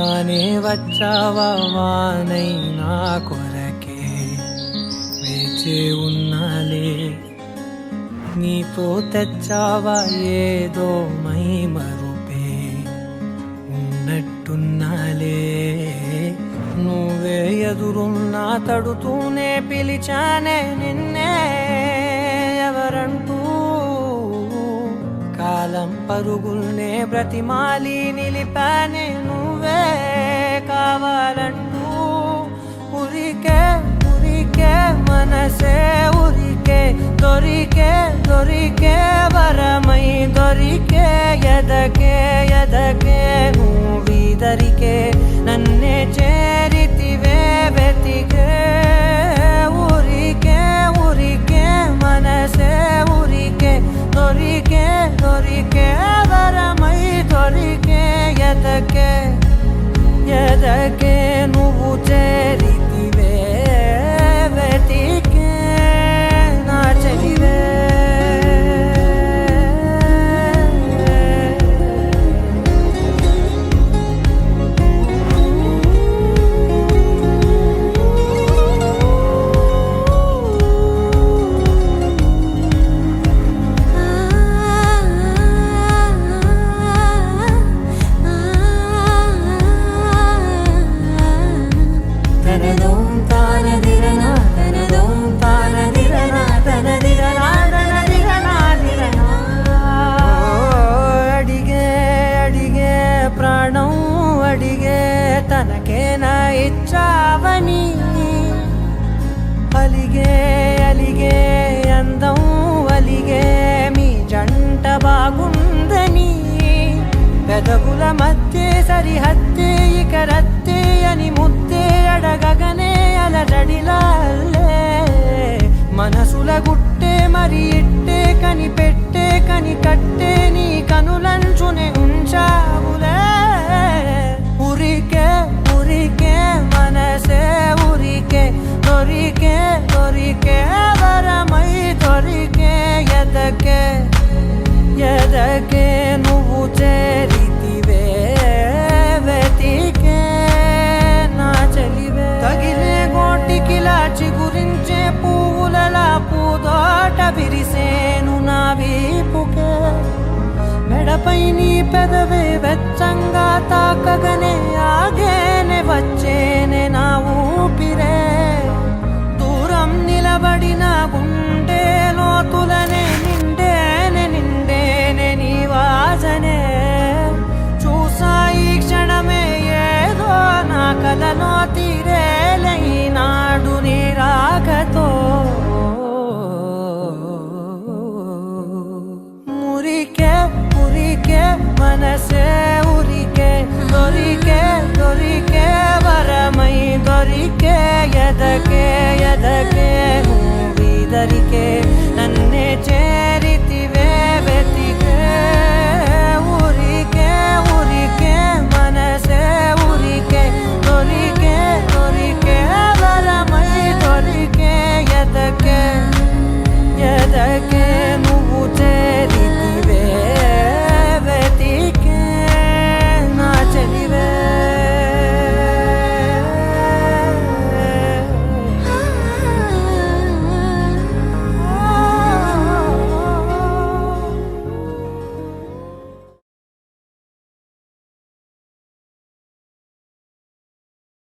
రానే వచ్చావా వానై నా కొరకే వేచే ఉన్నాలే నీతో తెచ్చావా ఏదో మై మరుపే ఉన్నట్టున్నాలే నువ్వే ఎదురున్నా తడుతూనే పిలిచానే నిన్నే ఎవరంటూ కాలం పరుగుల్నే బ్రతిమాలి నిలిపానే నువ్వే కావాలంటూ ఉరికే ఉరికే మనసే ఉరికే దొరికే దొరికే వరమై దొరికే ఎదకే ఎదకే నువ్విదరికే నన్నే చేరితివే వెతికే ఉరికే ఉరికే మనసే ఉరికే దొరికే దొరికే వరమై దొరికే ఎదకే ఎదకే నువ్వు చేరితివే వెతికే నా చెలివే తనకేనా ఇచ్చావని అలిగే అలిగే అందం అలిగే మీ జంట బాగుందని పెదవుల మధ్య సరిహద్దే ఇక రద్దే అని ముద్దే అడగగనే అలజడిలాల్లే మనసుల గుట్టే మరి ఇట్టే కనిపెట్టే కని కట్టే నీ కనులంచునే ఉంచావులే ఉరికే ఉరికే మనసే ఉరికే దొరికే దొరికే వరమై దొరికే ఎదకే ఎదకే నువ్వు చేరితివే వెతికే నా చెలివే తగిలే గోటికిలా చిగురించే పువ్వులలా పూదోట విరిసేను నా వీపుకే మెడపై నీ పెదవే వెచ్చంగా తాకగనే ఆగేనే వచ్చేనే నా ఊపిరే దూరం నిలబడిన గుండె లోతులనే నిండేనే నిండేనే నీ వాసనే చూసా ఈ క్షణమే ఏదో నా కలలో తీరేలే నాడు నీ రాకతో మురికే ఉరికే మనసే ఉరికే దొరికే దొరికే వరమై దొరికే ఎదకే ఎదకే నువ్విదరికే